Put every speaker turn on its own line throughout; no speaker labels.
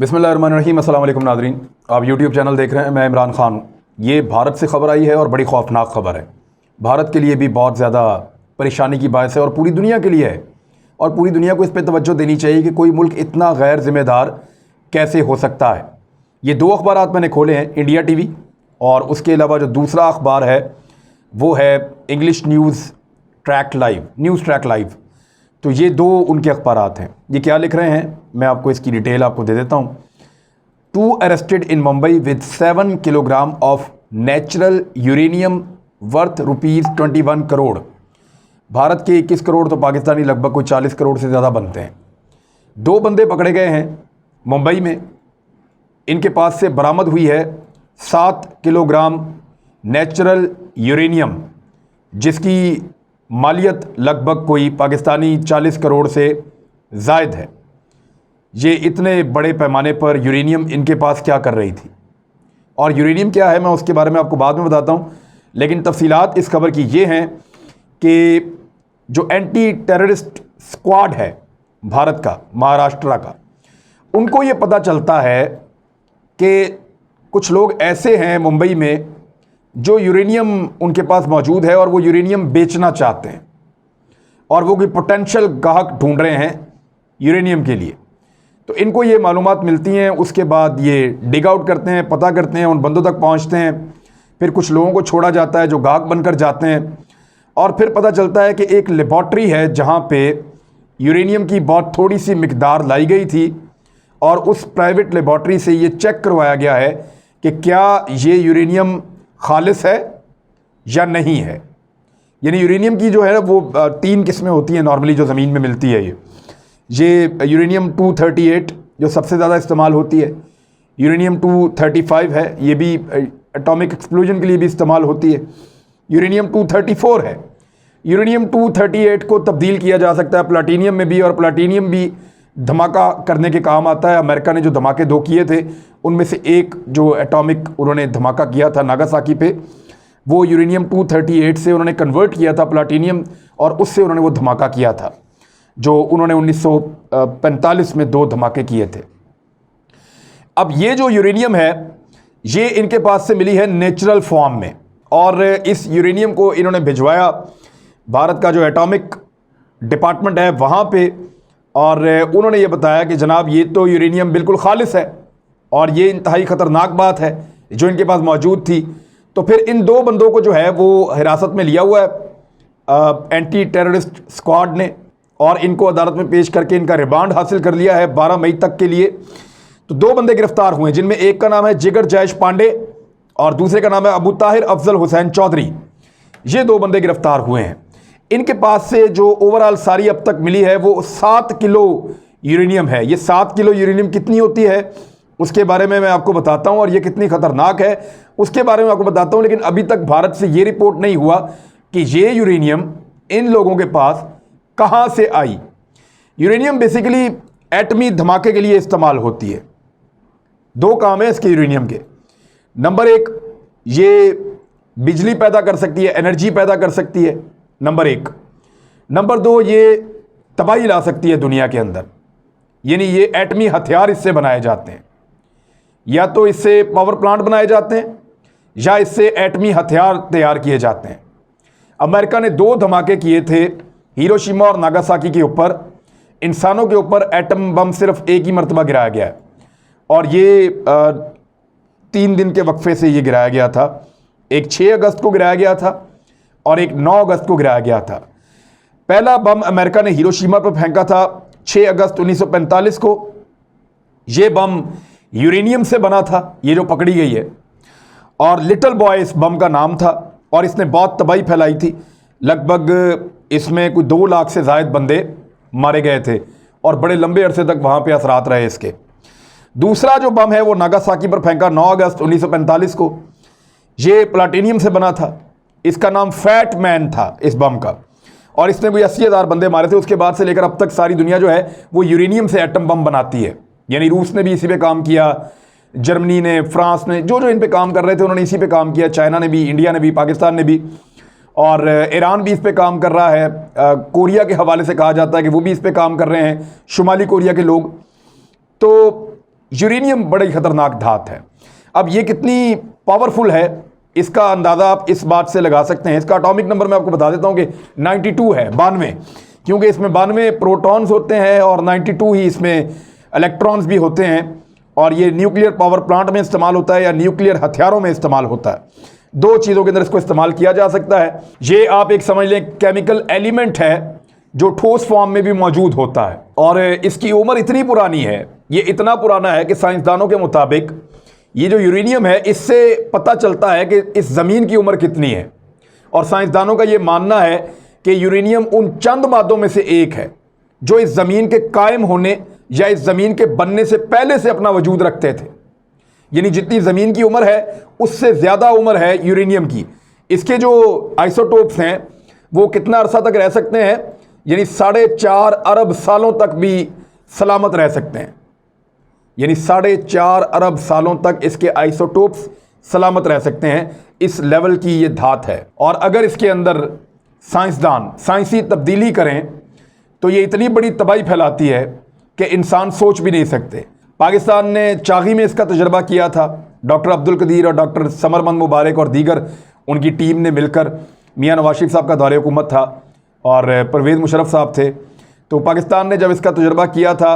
बिस्मिल्लाहिर्रहमानिर्रहीम। अस्सलाम वालेकुम नाज़रीन, आप यूट्यूब चैनल देख रहे हैं। मैं इमरान ख़ान हूँ। ये भारत से ख़बर आई है और बड़ी ख़ौफनाक ख़बर है। भारत के लिए भी बहुत ज़्यादा परेशानी की बात है और पूरी दुनिया के लिए है। और पूरी दुनिया को इस पर तवज्जो देनी चाहिए कि कोई मुल्क इतना गैर ज़िम्मेदार कैसे हो सकता है। ये दो अखबार मैंने खोले हैं, इंडिया टीवी और उसके अलावा जो दूसरा अखबार है वो है इंग्लिश न्यूज़ ट्रैक लाइव। तो ये दो उनके अखबारात हैं। ये क्या लिख रहे हैं मैं आपको इसकी डिटेल आपको दे देता हूँ। 2 arrested in Mumbai with 7 kilogram of natural uranium worth ₹21 crore. Bharat के 21 करोड़ तो पाकिस्तानी लगभग कोई 40 करोड़ से ज़्यादा बनते हैं। 2 बंदे पकड़े गए हैं मुंबई में। इनके पास से बरामद हुई है 7 किलोग्राम नेचुरल यूरेनियम, जिसकी मालियत लगभग कोई पाकिस्तानी 40 करोड़ से ज़ायद है। ये इतने बड़े पैमाने पर यूरेनियम इनके पास क्या कर रही थी और यूरेनियम क्या है मैं उसके बारे में आपको बाद में बताता हूँ। लेकिन तफसीलात इस खबर की ये हैं कि जो एंटी टेररिस्ट स्क्वाड है भारत का, महाराष्ट्र का, उनको ये पता चलता है कि कुछ लोग ऐसे हैं मुंबई में जो यूरेनियम उनके पास मौजूद है और वो यूरेनियम बेचना चाहते हैं और वो कोई पोटेंशियल ग्राहक ढूंढ रहे हैं यूरेनियम के लिए। तो इनको ये मालूमात मिलती हैं, उसके बाद ये डिग आउट करते हैं, पता करते हैं, उन बंदों तक पहुंचते हैं। फिर कुछ लोगों को छोड़ा जाता है जो ग्राहक बनकर जाते हैं और फिर पता चलता है कि एक लेबॉर्ट्री है जहाँ पे यूरेनियम की बहुत थोड़ी सी मिकदार लाई गई थी और उस प्राइवेट लेबॉर्ट्री से ये चेक करवाया गया है कि क्या ये यूरेनियम खालिस है या नहीं है। यानी यूरेनियम की जो है वो 3 किस्में होती हैं नॉर्मली जो ज़मीन में मिलती है। ये यूरेनियम 238 जो सबसे ज़्यादा इस्तेमाल होती है, यूरेनियम 235 है, ये भी एटॉमिक एक्सप्लोजन के लिए भी इस्तेमाल होती है। यूरेनियम 234 है। यूरेनियम 238 को तब्दील किया जा सकता है प्लाटीनियम में भी और प्लाटीनियम भी धमाका करने के काम आता है। अमेरिका ने जो धमाके 2 किए थे उनमें से एक जो एटॉमिक उन्होंने धमाका किया था नागासाकी पे, वो यूरेनियम 238 से उन्होंने कन्वर्ट किया था प्लाटीनियम और उससे उन्होंने वो धमाका किया था जो उन्होंने 1945 में 2 धमाके किए थे। अब ये जो यूरेनियम है ये इनके पास से मिली है नेचुरल फॉर्म में और इस यूरेनियम को इन्होंने भिजवाया भारत का जो एटॉमिक डिपार्टमेंट है वहाँ पे और उन्होंने ये बताया कि जनाब ये तो यूरेनियम बिल्कुल खालिस है और ये इंतहाई ख़तरनाक बात है जो इनके पास मौजूद थी। तो फिर इन 2 बंदों को जो है वो हिरासत में लिया हुआ है एंटी टेररिस्ट स्क्वाड ने और इनको अदालत में पेश करके इनका रिमांड हासिल कर लिया है 12 मई तक के लिए। तो 2 बंदे गिरफ्तार हुए जिनमें एक का नाम है जिगर जैश पांडे और दूसरे का नाम है अबू ताहिर अफजल हुसैन चौधरी। ये 2 बंदे गिरफ्तार हुए हैं। इनके पास से जो ओवरऑल सारी अब तक मिली है वो 7 किलो यूरेनियम है। ये 7 किलो यूरेनियम कितनी होती है उसके बारे में मैं आपको बताता हूँ और ये कितनी ख़तरनाक है उसके बारे में आपको बताता हूँ। लेकिन अभी तक भारत से ये रिपोर्ट नहीं हुआ कि ये यूरेनियम इन लोगों के पास कहाँ से आई। यूरेनियम बेसिकली एटमी धमाके के लिए इस्तेमाल होती है। 2 काम है इसके यूरेनियम के। नंबर 1, ये बिजली पैदा कर सकती है, एनर्जी पैदा कर सकती है, नंबर 1। नंबर 2, ये तबाही ला सकती है दुनिया के अंदर। यानी ये एटमी हथियार इससे बनाए जाते हैं, या तो इससे पावर प्लांट बनाए जाते हैं या इससे एटमी हथियार तैयार किए जाते हैं। अमेरिका ने 2 धमाके किए थे हिरोशिमा और नागासाकी के ऊपर। इंसानों के ऊपर एटम बम सिर्फ एक ही मरतबा गिराया गया है और ये 3 दिन के वक्फे से ये गिराया गया था। एक 6 अगस्त को गिराया गया था और एक 9 अगस्त को गिराया गया था। पहला बम अमेरिका ने हिरोशिमा पर फेंका था 6 अगस्त 1945 को। यह बम यूरेनियम से बना था, ये जो पकड़ी गई है, और लिटिल बॉय इस बम का नाम था और इसने बहुत तबाही फैलाई थी। लगभग इसमें कोई 2 लाख से ज़ायद बंदे मारे गए थे और बड़े लंबे अरसे तक वहाँ पे असरात रहे इसके। दूसरा जो बम है वो नागासाकी पर फेंका 9 अगस्त 1945 को। ये प्लाटीनियम से बना था। इसका नाम फैट मैन था इस बम का और इसने कोई 80,000 बंदे मारे थे। उसके बाद से लेकर अब तक सारी दुनिया जो है वो यूरेनियम से एटम बम बनाती है। यानी रूस ने भी इसी पे काम किया, जर्मनी ने, फ्रांस ने, जो इन पे काम कर रहे थे उन्होंने इसी पे काम किया। चाइना ने भी, इंडिया ने भी, पाकिस्तान ने भी और ईरान भी इस पे काम कर रहा है। कोरिया के हवाले से कहा जाता है कि वो भी इस पे काम कर रहे हैं, शुमाली कोरिया के लोग। तो यूरेनियम बड़ी ख़तरनाक धात है। अब ये कितनी पावरफुल है इसका अंदाज़ा आप इस बात से लगा सकते हैं। इसका एटॉमिक नंबर मैं आपको बता देता हूँ कि 92 है, 92, क्योंकि इसमें 92 प्रोटॉन्स होते हैं और 92 ही इसमें इलेक्ट्रॉन्स भी होते हैं। और ये न्यूक्लियर पावर प्लांट में इस्तेमाल होता है या न्यूक्लियर हथियारों में इस्तेमाल होता है, दो चीज़ों के अंदर इसको इस्तेमाल किया जा सकता है। ये आप एक समझ लें केमिकल एलिमेंट है जो ठोस फॉर्म में भी मौजूद होता है और इसकी उम्र इतनी पुरानी है, ये इतना पुराना है कि साइंसदानों के मुताबिक ये जो यूरेनियम है इससे पता चलता है कि इस ज़मीन की उम्र कितनी है। और साइंसदानों का ये मानना है कि यूरेनियम उन चंद मादों में से एक है जो इस ज़मीन के कायम होने या इस ज़मीन के बनने से पहले से अपना वजूद रखते थे। यानी जितनी ज़मीन की उम्र है उससे ज़्यादा उम्र है यूरेनियम की। इसके जो आइसोटोप्स हैं वो कितना अरसा तक रह सकते हैं, यानी 4.5 अरब सालों तक भी सलामत रह सकते हैं। यानी 4.5 अरब सालों तक इसके आइसोटोप्स सलामत रह सकते हैं। इस लेवल की ये धात है। और अगर इसके अंदर साइंसदान साइंसी तब्दीली करें तो ये इतनी बड़ी तबाही फैलाती है कि इंसान सोच भी नहीं सकते। पाकिस्तान ने चागी में इसका तजर्बा किया था। डॉक्टर अब्दुल कदीर और डॉक्टर समरमंद मुबारक और दीगर उनकी टीम ने मिलकर, मियां नवाज शरीफ साहब का दौरे हुकूमत था और परवेज़ मुशर्रफ साहब थे, तो पाकिस्तान ने जब इसका तजर्बा किया था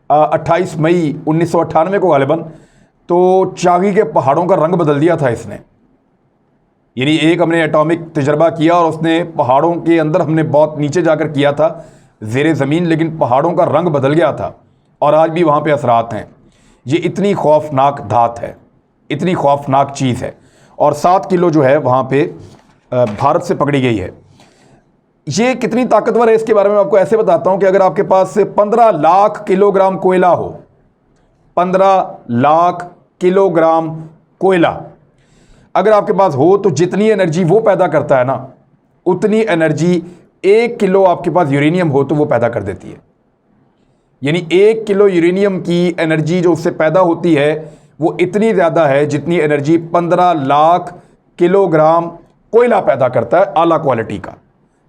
28 मई 1998 को गालिबन, तो चागी के पहाड़ों का रंग बदल दिया था इसने। यानी एक हमने एटॉमिक तजर्बा किया और उसने पहाड़ों के अंदर, हमने बहुत नीचे जाकर किया था ज़ेरे ज़मीन, लेकिन पहाड़ों का रंग बदल गया था और आज भी वहाँ पे असरात हैं। ये इतनी खौफनाक धात है, इतनी खौफनाक चीज़ है। और 7 किलो जो है वहाँ पे भारत से पकड़ी गई है। ये कितनी ताकतवर है इसके बारे में आपको ऐसे बताता हूँ कि अगर आपके पास 15 लाख किलोग्राम कोयला हो, 15 लाख किलोग्राम कोयला अगर आपके पास हो, तो जितनी एनर्जी वो पैदा करता है ना, उतनी एनर्जी 1 किलो आपके पास यूरेनियम हो तो वो पैदा कर देती है। यानी 1 किलो यूरेनियम की एनर्जी जो उससे पैदा होती है वो इतनी ज़्यादा है जितनी एनर्जी 15 लाख किलोग्राम कोयला पैदा करता है आला क्वालिटी का।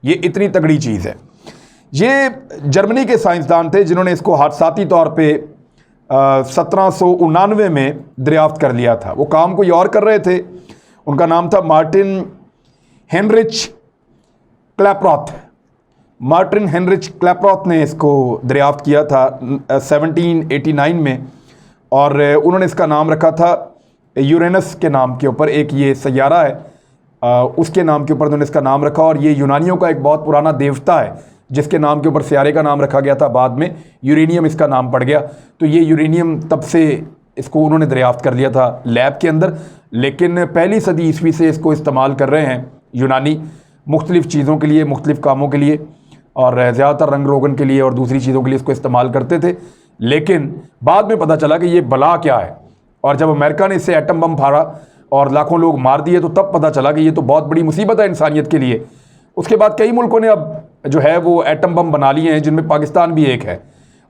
ये इतनी तगड़ी चीज़ है। ये जर्मनी के साइंसदान थे जिन्होंने इसको हादसाती तौर पे 1799 में दरियाफ्त कर लिया था। वो काम कोई और कर रहे थे, उनका नाम था मार्टिन हेनरिच क्लैप्रॉथ। मार्टिन हेनरिच क्लैप्रॉथ ने इसको दरियाफ्त किया था 1789 में और उन्होंने इसका नाम रखा था यूरेनस के नाम के ऊपर। एक ये सैयारा है, उसके नाम के ऊपर उन्होंने इसका नाम रखा। और ये यूनानियों का एक बहुत पुराना देवता है जिसके नाम के ऊपर सैयारे का नाम रखा गया था। बाद में यूरेनियम इसका नाम पड़ गया। तो ये यूरेनियम तब से इसको उन्होंने दरियाफ्त कर लिया था लैब के अंदर, लेकिन 1ली सदी ईस्वी से इसको इस्तेमाल कर रहे हैं यूनानी मुख्तलिफ़ चीज़ों के लिए, मुख्तलिफ़ कामों के लिए, और ज़्यादातर रंग रोगन के लिए और दूसरी चीज़ों के लिए इसको इस्तेमाल करते थे। लेकिन बाद में पता चला कि ये बला क्या है, और जब अमेरिका ने इससे एटम बम फाड़ा और लाखों लोग मार दिए तो तब पता चला कि ये तो बहुत बड़ी मुसीबत है इंसानियत के लिए। उसके बाद कई मुल्कों ने अब जो है वो एटम बम बना लिए हैं, जिनमें पाकिस्तान भी एक है।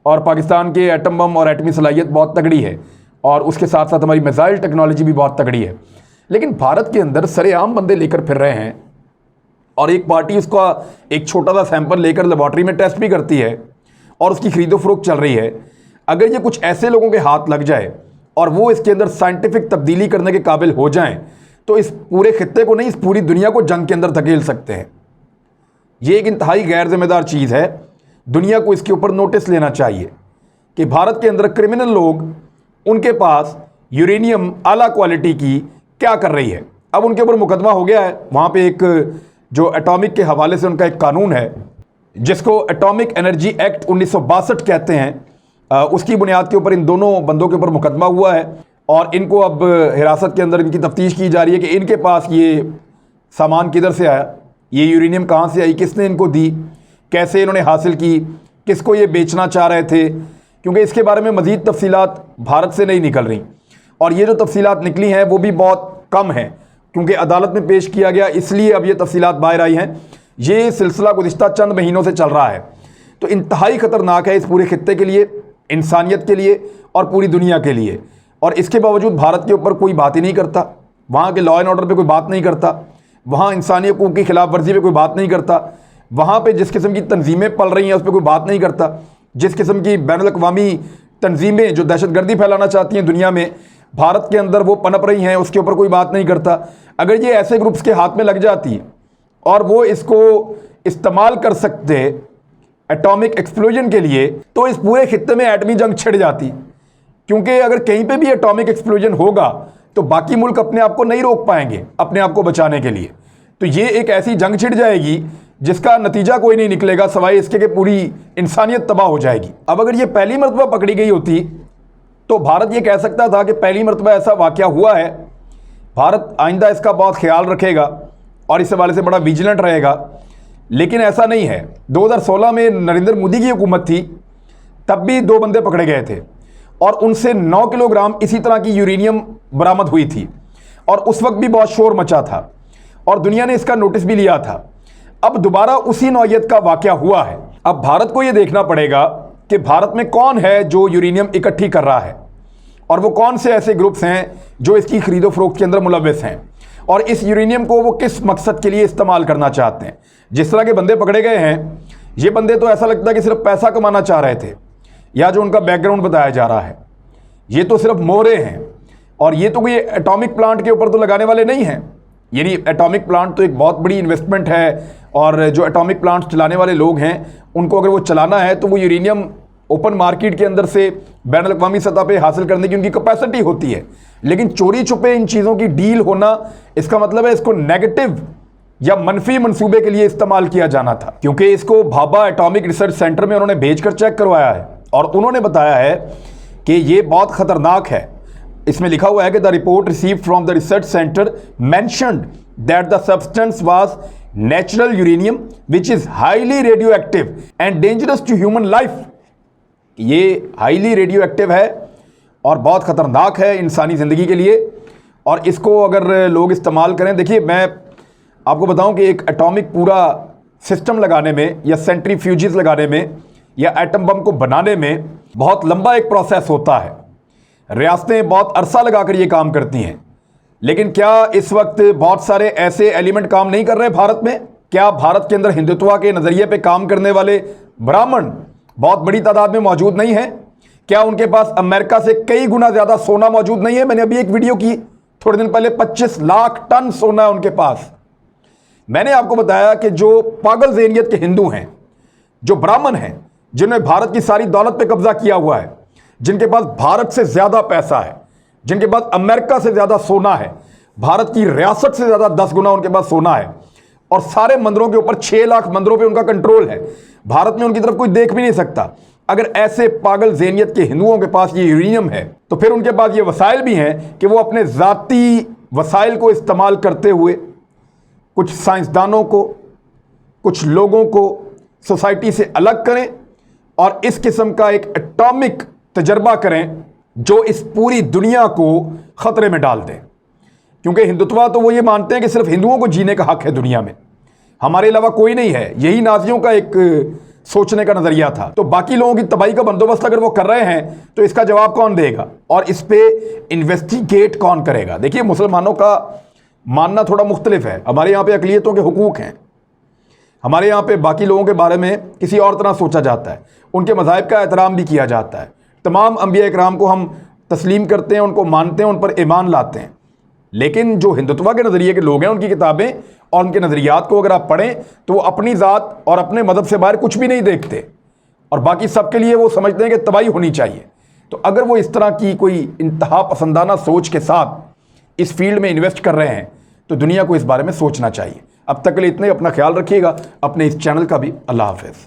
और पाकिस्तान के एटम बम और एटमी सलाहियत बहुत तगड़ी है और उसके साथ साथ हमारी मिसाइल टेक्नोलॉजी भी बहुत तगड़ी है। लेकिन भारत के अंदर सरेआम बंदे लेकर फिर रहे हैं और एक पार्टी उसका एक छोटा सा सैंपल लेकर लेबॉर्ट्री में टेस्ट भी करती है और उसकी खरीदो फरोख्त चल रही है। अगर ये कुछ ऐसे लोगों के हाथ लग जाए और वो इसके अंदर साइंटिफिक तब्दीली करने के काबिल हो जाएं, तो इस पूरे खित्ते को नहीं, इस पूरी दुनिया को जंग के अंदर धकेल सकते हैं। ये एक इंतहाई गैर जिम्मेदार चीज़ है। दुनिया को इसके ऊपर नोटिस लेना चाहिए कि भारत के अंदर क्रिमिनल लोग, उनके पास यूरेनियम आला क्वालिटी की क्या कर रही है। अब उनके ऊपर मुकदमा हो गया है। वहाँ पे एक जो एटॉमिक के हवाले से उनका एक कानून है जिसको एटॉमिक एनर्जी एक्ट 1962 कहते हैं, उसकी बुनियाद के ऊपर इन दोनों बंदों के ऊपर मुकदमा हुआ है और इनको अब हिरासत के अंदर इनकी तफ्तीश की जा रही है कि इनके पास ये सामान किधर से आया, ये यूरेनियम कहाँ से आई, किसने इनको दी, कैसे इन्होंने हासिल की, किसको ये बेचना चाह रहे थे। क्योंकि इसके बारे में मज़ीद तफसीलात भारत से नहीं निकल रही और ये जो तफसीलात निकली हैं वो भी बहुत कम हैं क्योंकि अदालत में पेश किया गया, इसलिए अब ये तफसीलात बाहर आई हैं। ये सिलसिला गुज़िश्ता चंद महीनों से चल रहा है। तो इंतहाई ख़तरनाक है इस पूरे खित्ते के लिए, इंसानियत के लिए और पूरी दुनिया के लिए। और इसके बावजूद भारत के ऊपर कोई बात ही नहीं करता, वहाँ के लॉ एंड ऑर्डर पे कोई बात नहीं करता, वहाँ इंसानी हकूक़ की खिलाफ वर्जी पे कोई बात नहीं करता, वहाँ पे जिस किस्म की तंजीमें पल रही हैं उस पर कोई बात नहीं करता, जिस किस्म की बैनुल अक़वामी तंजीमें जो दहशतगर्दी फैलाना चाहती हैं दुनिया में, भारत के अंदर वो पनप रही हैं, उसके ऊपर कोई बात नहीं करता। अगर ये ऐसे ग्रुप्स के हाथ में लग जाती और वो इसको इस्तेमाल कर सकते एटॉमिक एक्सप्लोजन के लिए, तो इस पूरे खित्ते में एटमी जंग छिड़ जाती। क्योंकि अगर कहीं पे भी एटॉमिक एक्सप्लोजन होगा तो बाकी मुल्क अपने आप को नहीं रोक पाएंगे अपने आप को बचाने के लिए। तो ये एक ऐसी जंग छिड़ जाएगी जिसका नतीजा कोई नहीं निकलेगा सवाए इसके कि पूरी इंसानियत तबाह हो जाएगी। अब अगर ये पहली मरतबा पकड़ी गई होती तो भारत ये कह सकता था कि पहली मरतबा ऐसा वाक़या हुआ है, भारत आइंदा इसका बहुत ख्याल रखेगा और इस हवाले से बड़ा विजिलेंट रहेगा। लेकिन ऐसा नहीं है। 2016 में नरेंद्र मोदी की हुकूमत थी, तब भी 2 बंदे पकड़े गए थे और उनसे 9 किलोग्राम इसी तरह की यूरेनियम बरामद हुई थी और उस वक्त भी बहुत शोर मचा था और दुनिया ने इसका नोटिस भी लिया था। अब दोबारा उसी नौयत का वाक़या हुआ है। अब भारत को यह देखना पड़ेगा कि भारत में कौन है जो यूरेनियम इकट्ठी कर रहा है और वो कौन से ऐसे ग्रुप्स हैं जो इसकी खरीदो फरोख्त के अंदर मुलव्वस हैं और इस यूरेनियम को वो किस मकसद के लिए इस्तेमाल करना चाहते हैं। जिस तरह के बंदे पकड़े गए हैं, ये बंदे तो ऐसा लगता है कि सिर्फ पैसा कमाना चाह रहे थे, या जो उनका बैकग्राउंड बताया जा रहा है ये तो सिर्फ मोहरे हैं और ये तो कोई एटॉमिक प्लांट के ऊपर तो लगाने वाले नहीं हैं। यानी एटॉमिक प्लांट तो एक बहुत बड़ी इन्वेस्टमेंट है और जो एटॉमिक प्लांट चलाने वाले लोग हैं उनको अगर वो चलाना है तो वो यूरेनियम ओपन मार्केट के अंदर से बैन अवी सतह पे हासिल करने की उनकी कैपेसिटी होती है। लेकिन चोरी छुपे इन चीज़ों की डील होना, इसका मतलब है इसको नेगेटिव या मनफी मंसूबे के लिए इस्तेमाल किया जाना था, क्योंकि इसको भाभा एटॉमिक रिसर्च सेंटर में उन्होंने भेजकर चेक करवाया है और उन्होंने बताया है कि ये बहुत ख़तरनाक है। इसमें लिखा हुआ है कि the report received from the research centre mentioned that the substance was natural uranium which is highly radioactive and dangerous to human life. ये हाईली रेडियो एक्टिव है और बहुत ख़तरनाक है इंसानी ज़िंदगी के लिए और इसको अगर लोग इस्तेमाल करें, देखिए मैं आपको बताऊं कि एक एटॉमिक पूरा सिस्टम लगाने में या सेंट्रीफ्यूजेस लगाने में या एटम बम को बनाने में बहुत लंबा एक प्रोसेस होता है। रियासतें बहुत अरसा लगाकर ये काम करती हैं। लेकिन क्या इस वक्त बहुत सारे ऐसे एलिमेंट काम नहीं कर रहे भारत में? क्या भारत के अंदर हिंदुत्व के नज़रिए पे काम करने वाले ब्राह्मण बहुत बड़ी तादाद में मौजूद नहीं है? क्या उनके पास अमेरिका से कई गुना ज़्यादा सोना मौजूद नहीं है? मैंने अभी एक वीडियो की थोड़े दिन पहले, 25 लाख टन सोना है उनके पास। मैंने आपको बताया कि जो पागल ज़हनियत के हिंदू हैं, जो ब्राह्मण हैं, जिन्होंने भारत की सारी दौलत पे कब्जा किया हुआ है, जिनके पास भारत से ज़्यादा पैसा है, जिनके पास अमेरिका से ज़्यादा सोना है, भारत की रियासत से ज़्यादा 10 गुना उनके पास सोना है और सारे मंदिरों के ऊपर 6 लाख मंदिरों पे उनका कंट्रोल है। भारत में उनकी तरफ कोई देख भी नहीं सकता। अगर ऐसे पागल ज़हनियत के हिंदुओं के पास ये यूरेनियम है तो फिर उनके पास ये वसाइल भी हैं कि वो अपने ज़ाती वसाइल को इस्तेमाल करते हुए कुछ साइंसदानों को, कुछ लोगों को सोसाइटी से अलग करें और इस किस्म का एक एटॉमिक तजर्बा करें जो इस पूरी दुनिया को ख़तरे में डाल दें। क्योंकि हिंदुत्व तो वो ये मानते हैं कि सिर्फ हिंदुओं को जीने का हक है दुनिया में, हमारे अलावा कोई नहीं है। यही नाजियों का एक सोचने का नज़रिया था। तो बाकी लोगों की तबाही का बंदोबस्त अगर वो कर रहे हैं तो इसका जवाब कौन देगा और इस पर इन्वेस्टिगेट कौन करेगा? देखिए, मुसलमानों का मानना थोड़ा मुख्तलिफ है। हमारे यहाँ पे अक़लियतों के हुकूक हैं, हमारे यहाँ पे बाकी लोगों के बारे में किसी और तरह सोचा जाता है, उनके मज़ाहिब का एहतराम भी किया जाता है। तमाम अंबिया इकराम को हम तस्लीम करते हैं, उनको मानते हैं, उन पर ईमान लाते हैं। लेकिन जो हिंदुत्व के नज़रिए के लोग हैं, उनकी किताबें और उनके नज़रियात को अगर आप पढ़ें तो वो अपनी ज़ात और अपने मज़हब से बाहर कुछ भी नहीं देखते और बाकी सबके लिए वो समझते हैं कि तबाही होनी चाहिए। तो अगर वो इस तरह की कोई इंतहा पसंदाना सोच के साथ इस फील्ड में इन्वेस्ट कर रहे हैं तो दुनिया को इस बारे में सोचना चाहिए। अब तक के लिए इतने, अपना ख्याल रखिएगा, अपने इस चैनल का भी। अल्लाह हाफ़िज़।